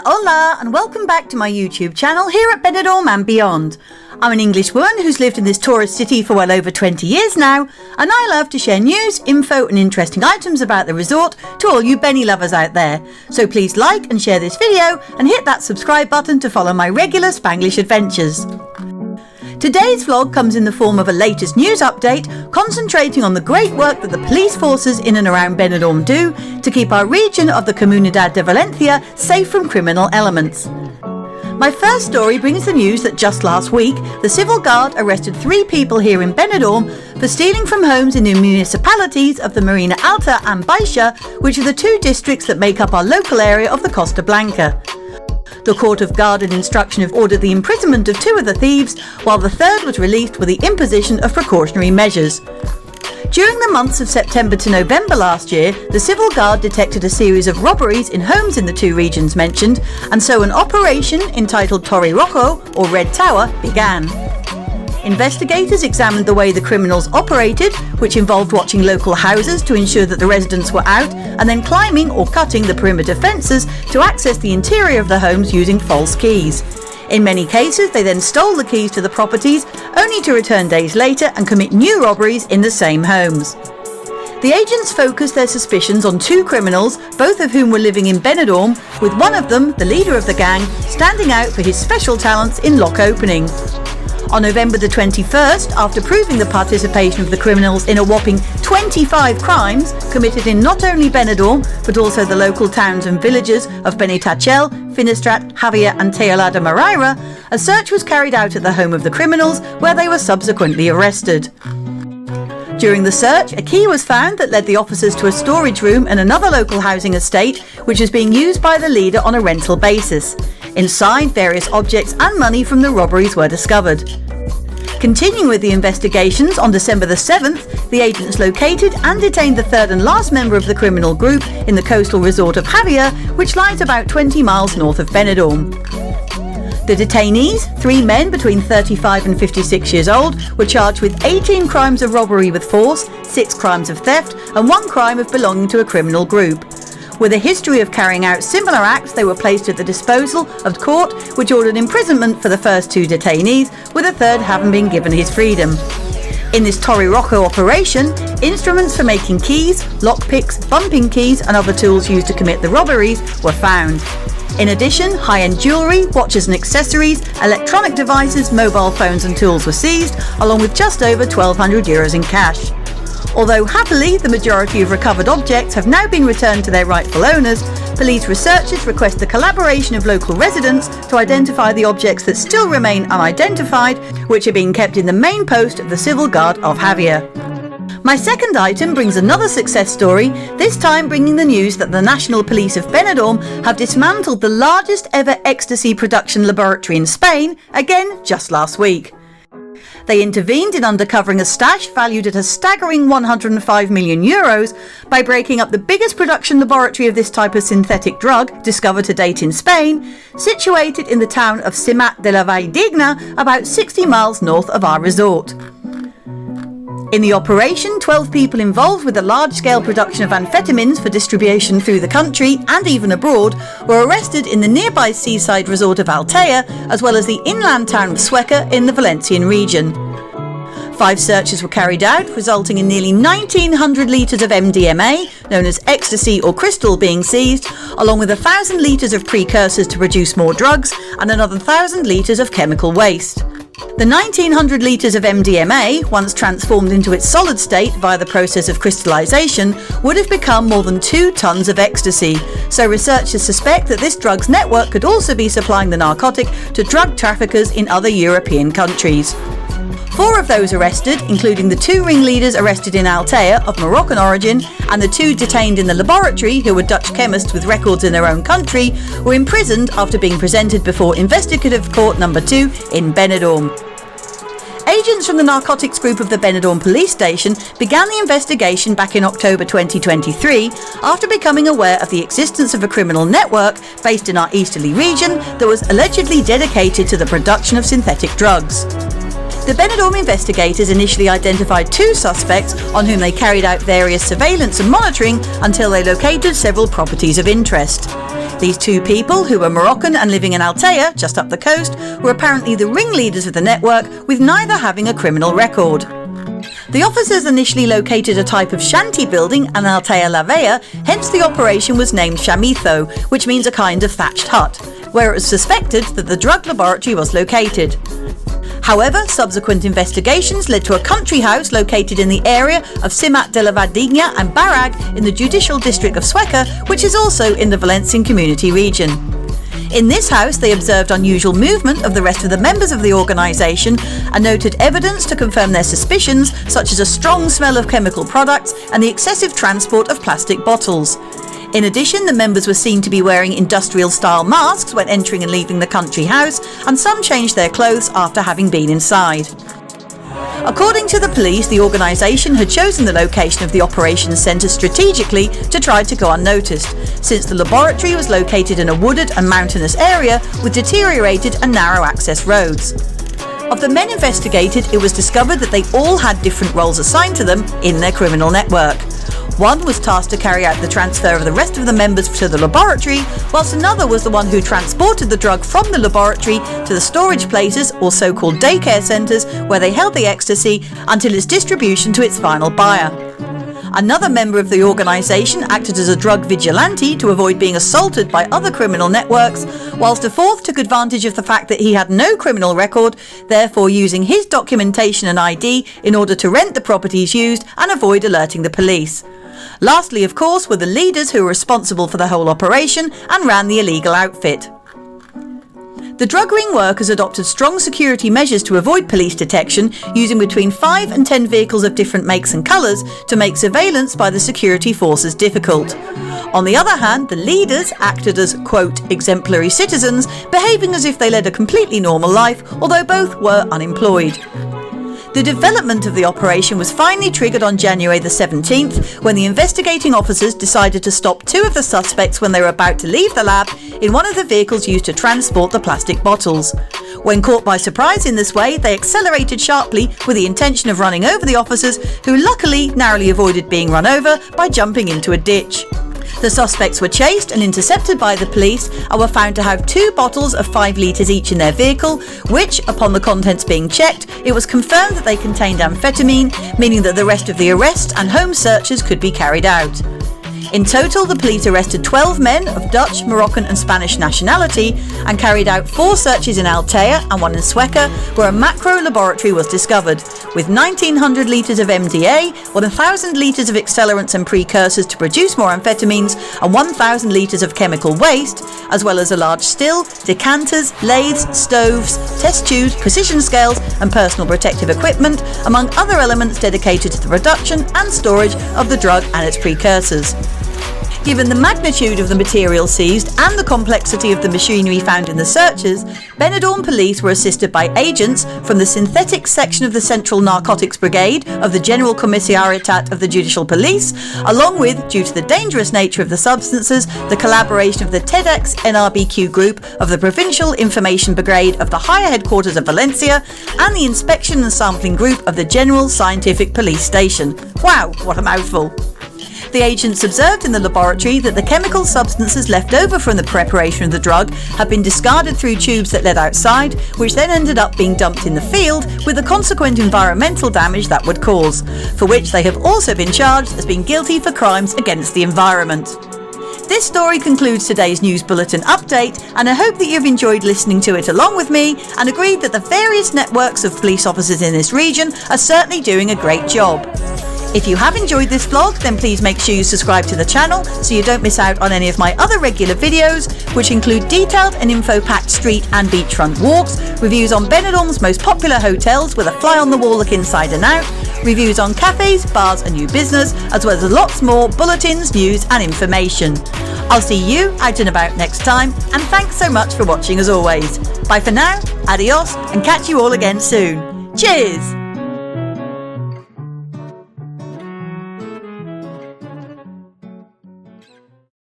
hola, and welcome back to my YouTube channel here at Benidorm and beyond. I'm an English woman who's lived in this tourist city for well over 20 years now, and I love to share news, info and interesting items about the resort to all you Benny lovers out there. So please like and share this video and hit that subscribe button to follow my regular Spanglish adventures. Today's vlog comes in the form of a latest news update concentrating on the great work that the police forces in and around Benidorm do to keep our region of the Comunidad de Valencia safe from criminal elements. My first story brings the news that just last week, the Civil Guard arrested 3 people here in Benidorm for stealing from homes in the municipalities of the Marina Alta and Baixa, which are the 2 districts that make up our local area of the Costa Blanca. The Court of Guard and Instruction have ordered the imprisonment of 2 of the thieves, while the 3rd was released with the imposition of precautionary measures. During the months of September to November last year, the Civil Guard detected a series of robberies in homes in the 2 regions mentioned, and so an operation entitled Torre Rojo, or Red Tower, began. Investigators examined the way the criminals operated, which involved watching local houses to ensure that the residents were out, and then climbing or cutting the perimeter fences to access the interior of the homes using false keys. In many cases, they then stole the keys to the properties, only to return days later and commit new robberies in the same homes. The agents focused their suspicions on 2 criminals, both of whom were living in Benidorm, with one of them, the leader of the gang, standing out for his special talents in lock opening. On November the 21st, after proving the participation of the criminals in a whopping 25 crimes committed in not only Benidorm, but also the local towns and villages of Benitachell, Finestrat, Javier and Teola de Maraira, a search was carried out at the home of the criminals, where they were subsequently arrested. During the search, a key was found that led the officers to a storage room in another local housing estate, which was being used by the leader on a rental basis. Inside, various objects and money from the robberies were discovered. Continuing with the investigations, on December the 7th, the agents located and detained the 3rd and last member of the criminal group in the coastal resort of Javier, which lies about 20 miles north of Benidorm. The detainees, 3 men between 35 and 56 years old, were charged with 18 crimes of robbery with force, 6 crimes of theft and 1 crime of belonging to a criminal group. With a history of carrying out similar acts, they were placed at the disposal of the court, which ordered imprisonment for the first 2 detainees, with a 3rd having been given his freedom. In this Torre Rojo operation, instruments for making keys, lockpicks, bumping keys and other tools used to commit the robberies were found. In addition, high-end jewellery, watches and accessories, electronic devices, mobile phones and tools were seized, along with just over €1,200 in cash. Although happily, the majority of recovered objects have now been returned to their rightful owners, police researchers request the collaboration of local residents to identify the objects that still remain unidentified, which are being kept in the main post of the Civil Guard of Javier. My second item brings another success story, this time bringing the news that the National Police of Benidorm have dismantled the largest ever ecstasy production laboratory in Spain, again just last week. They intervened in undercovering a stash valued at a staggering €105 million by breaking up the biggest production laboratory of this type of synthetic drug discovered to date in Spain, situated in the town of Simat de la Valldigna, about 60 miles north of our resort. In the operation, 12 people involved with the large-scale production of amphetamines for distribution through the country and even abroad were arrested in the nearby seaside resort of Altea, as well as the inland town of Sueca in the Valencian region. 5 searches were carried out, resulting in nearly 1,900 litres of MDMA, known as Ecstasy or crystal, being seized, along with 1,000 litres of precursors to produce more drugs and another 1,000 litres of chemical waste. The 1,900 litres of MDMA, once transformed into its solid state via the process of crystallisation, would have become more than 2 tonnes of ecstasy, so researchers suspect that this drugs network could also be supplying the narcotic to drug traffickers in other European countries. 4 of those arrested, including the 2 ringleaders arrested in Altea of Moroccan origin and the 2 detained in the laboratory who were Dutch chemists with records in their own country, were imprisoned after being presented before Investigative Court No. 2 in Benidorm. Agents from the narcotics group of the Benidorm Police Station began the investigation back in October 2023 after becoming aware of the existence of a criminal network based in our easterly region that was allegedly dedicated to the production of synthetic drugs. The Benidorm investigators initially identified 2 suspects on whom they carried out various surveillance and monitoring until they located several properties of interest. These two people, who were Moroccan and living in Altea, just up the coast, were apparently the ringleaders of the network, with neither having a criminal record. The officers initially located a type of shanty building in Altea La Vella, hence the operation was named Chamitho, which means a kind of thatched hut, where it was suspected that the drug laboratory was located. However, subsequent investigations led to a country house located in the area of Simat de la Vadigna and Barag in the judicial district of Sueca, which is also in the Valencian community region. In this house, they observed unusual movement of the rest of the members of the organisation and noted evidence to confirm their suspicions, such as a strong smell of chemical products and the excessive transport of plastic bottles. In addition, the members were seen to be wearing industrial-style masks when entering and leaving the country house, and some changed their clothes after having been inside. According to the police, the organisation had chosen the location of the operations centre strategically to try to go unnoticed, since the laboratory was located in a wooded and mountainous area with deteriorated and narrow access roads. Of the men investigated, it was discovered that they all had different roles assigned to them in their criminal network. One was tasked to carry out the transfer of the rest of the members to the laboratory, whilst another was the one who transported the drug from the laboratory to the storage places, or so-called daycare centres, where they held the ecstasy until its distribution to its final buyer. Another member of the organisation acted as a drug vigilante to avoid being assaulted by other criminal networks, whilst a fourth took advantage of the fact that he had no criminal record, therefore using his documentation and ID in order to rent the properties used and avoid alerting the police. Lastly, of course, were the leaders who were responsible for the whole operation and ran the illegal outfit. The drug ring workers adopted strong security measures to avoid police detection, using between 5 and 10 vehicles of different makes and colours to make surveillance by the security forces difficult. On the other hand, the leaders acted as, quote, exemplary citizens, behaving as if they led a completely normal life, although both were unemployed. The development of the operation was finally triggered on January the 17th, when the investigating officers decided to stop 2 of the suspects when they were about to leave the lab in one of the vehicles used to transport the plastic bottles. When caught by surprise in this way, they accelerated sharply with the intention of running over the officers, who luckily narrowly avoided being run over by jumping into a ditch. The suspects were chased and intercepted by the police and were found to have 2 bottles of 5 litres each in their vehicle, which, upon the contents being checked, it was confirmed that they contained amphetamine, meaning that the rest of the arrest and home searches could be carried out. In total, the police arrested 12 men of Dutch, Moroccan and Spanish nationality and carried out 4 searches in Altea and 1 in Sueca, where a macro laboratory was discovered, with 1,900 litres of MDA, 1,000 litres of accelerants and precursors to produce more amphetamines, and 1,000 litres of chemical waste, as well as a large still, decanters, lathes, stoves, test tubes, precision scales and personal protective equipment, among other elements dedicated to the production and storage of the drug and its precursors. Given the magnitude of the material seized and the complexity of the machinery found in the searches, Benidorm Police were assisted by agents from the synthetic section of the Central Narcotics Brigade of the General Commissariat of the Judicial Police, along with, due to the dangerous nature of the substances, the collaboration of the TEDx NRBQ group of the Provincial Information Brigade of the Higher Headquarters of Valencia and the Inspection and Sampling Group of the General Scientific Police Station. Wow, what a mouthful! The agents observed in the laboratory that the chemical substances left over from the preparation of the drug had been discarded through tubes that led outside, which then ended up being dumped in the field, with the consequent environmental damage that would cause, for which they have also been charged as being guilty for crimes against the environment. This story concludes today's news bulletin update, and I hope that you've enjoyed listening to it along with me and agreed that the various networks of police officers in this region are certainly doing a great job. If you have enjoyed this vlog, then please make sure you subscribe to the channel so you don't miss out on any of my other regular videos, which include detailed and info-packed street and beachfront walks, reviews on Benidorm's most popular hotels with a fly-on-the-wall look inside and out, reviews on cafes, bars and new business, as well as lots more bulletins, news and information. I'll see you out and about next time, and thanks so much for watching as always. Bye for now, adios, and catch you all again soon. Cheers!